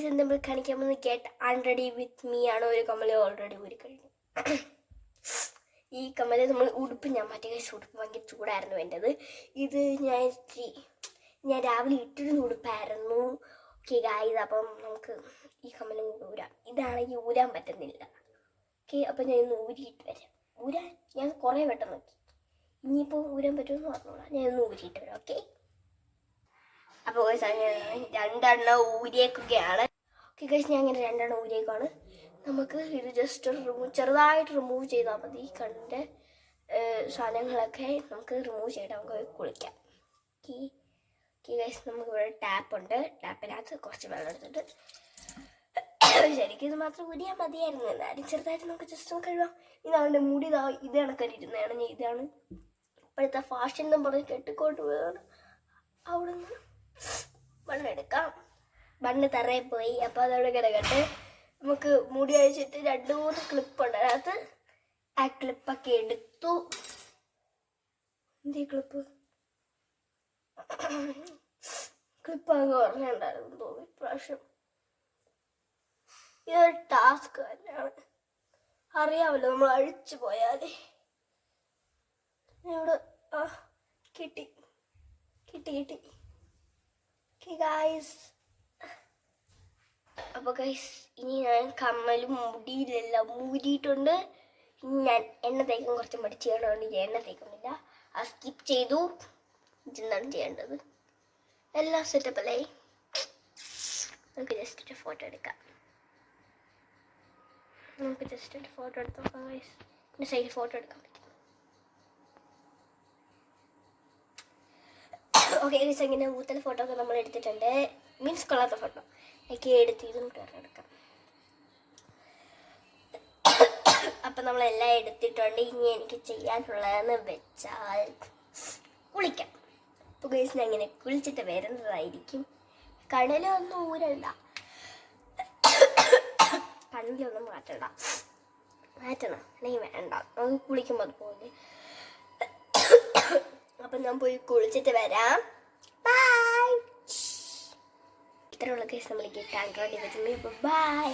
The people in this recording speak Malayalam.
വീഡിയോയിൽ നമ്മൾ കാണിക്കാൻ പോകുന്ന ഗെറ്റ് അൺറെഡി വിത്ത് മീ ആണ്. ഒരു കമ്മൽ ഓൾറെഡി ഊരി കഴിഞ്ഞു. ഈ കമ്മൽ നമ്മൾ ഉടുപ്പ് ഞാൻ മാറ്റി കഴിച്ച ഉടുപ്പ് ഭയങ്കര ചൂടായിരുന്നു എൻ്റെത്. ഇത് ഞാൻ രാവിലെ ഇട്ടിരുന്ന ഉടുപ്പായിരുന്നു. ഓക്കെ ഗായ്സ്, അപ്പം നമുക്ക് ഈ കമ്മൽ ഊരാം. ഇതാണെങ്കിൽ ഊരാൻ പറ്റുന്നില്ല. ഓക്കെ, അപ്പം ഞാൻ ഇന്ന് ഊരിയിട്ട് വരാം. ഊരാൻ ഞാൻ കുറേ വട്ടം നോക്കി. ഇനിയിപ്പോൾ ഊരാൻ പറ്റുമെന്ന് പറഞ്ഞോളാം. ഞാൻ ഒന്ന് ഊരിയിട്ട് വരാം. ഓക്കെ, അപ്പോൾ രണ്ടെണ്ണം ഊരിയേക്കുകയാണ്. ഓക്കെ ഗൈസ്, ഞാൻ ഇങ്ങനെ രണ്ടെണ്ണം ഊരിയേക്കാണ്. നമുക്ക് ഇത് ജസ്റ്റ് ചെറുതായിട്ട് റിമൂവ് ചെയ്താൽ മതി. കണ്ണിൻ്റെ സാധനങ്ങളൊക്കെ നമുക്ക് റിമൂവ് ചെയ്തിട്ട് നമുക്ക് കുളിക്കാം. ഓക്കെ ഗൈസ്, നമുക്കിവിടെ ടാപ്പുണ്ട്. ടാപ്പിനകത്ത് കുറച്ച് വെള്ളം എടുത്തിട്ട് ശരിക്കും ഇത് മാത്രം ഊരിയാൽ മതിയായിരുന്നു. എന്നാലും ചെറുതായിട്ട് നമുക്ക് ജസ്റ്റ് ഒന്ന് കഴുകാം. ഇതാണ് മുടി, ഇത് കണക്കരിയിരുന്നതാണ്. ഇതാണ് ഇപ്പോഴത്തെ ഫാഷൻ എന്ന് പറഞ്ഞ് കെട്ടിക്കോട്ട് വേണം. അവിടെ നിന്ന് ബണ്ണെടുക്കാം. ബണ്ണ് തറയിൽ പോയി. അപ്പോൾ അതവിടെ കിടക്കട്ടെ. നമുക്ക് മുടി അഴിച്ചിട്ട് 2-3 ക്ലിപ്പുണ്ട്. അതിനകത്ത് ആ ക്ലിപ്പൊക്കെ എടുത്തു. എന്തീ ക്ലിപ്പ് അങ്ങ് പറഞ്ഞിട്ടുണ്ടായിരുന്നു തോന്നി. ഇപ്രാവശ്യം ഇതൊരു ടാസ്ക് തന്നെയാണ്. അറിയാമല്ലോ, നമ്മൾ അഴിച്ചു പോയാൽ. ഇവിടെ കിട്ടി. ഗൈസ്, അപ്പോൾ ഗൈസ്, ഇനി ഞാൻ കമ്മലും മുടിയിലെല്ലാം മൂരിയിട്ടുണ്ട്. ഇനി ഞാൻ എണ്ണ തേക്കാൻ കുറച്ച് മടിച്ച് ചെയ്യണമുണ്ട്. ഞാൻ എണ്ണ തേക്കുന്നില്ല, അത് സ്കിപ്പ് ചെയ്തു. ഇതെന്താണ് ചെയ്യേണ്ടത്? എല്ലാം സെറ്റപ്പ് അല്ലേ? നമുക്ക് ജസ്റ്റ് ഒരു ഫോട്ടോ എടുക്കാം. എടുത്ത് നോക്കാം ഗൈസ്. എൻ്റെ സൈഡിൽ ഫോട്ടോ എടുക്കാൻ പറ്റും. ഓക്കെ ഗൈസ്, അങ്ങനെ ഊത്തൽ ഫോട്ടോ ഒക്കെ നമ്മൾ എടുത്തിട്ടുണ്ട്. മീൻസ് കൊള്ളാത്ത ഫോട്ടോ ഒക്കെ എടുത്ത് ഇതും എടുക്കാം. അപ്പം നമ്മളെല്ലാം എടുത്തിട്ടുണ്ട്. ഇനി എനിക്ക് ചെയ്യാനുള്ളതെന്ന് വെച്ചാൽ കുളിക്കാം. അപ്പോൾ ഗൈസ്, ഞാൻ ഇങ്ങനെ കുളിച്ചിട്ട് വരുന്നതായിരിക്കും. കടലൊന്നും ഊരണ്ട, കണ്ണിലൊന്നും മാറ്റണം. അല്ലെങ്കിൽ വേണ്ട, നമുക്ക് കുളിക്കുമ്പോൾ അതുപോലെ. അപ്പം ഞാൻ പോയി കുളിച്ചിട്ട് വരാം. ബൈ. ഇത്രയുള്ള കേസ് നമ്മൾ ഗെറ്റ് ആൻഡ്രോയിഡ് വെച്ച്. ബൈ.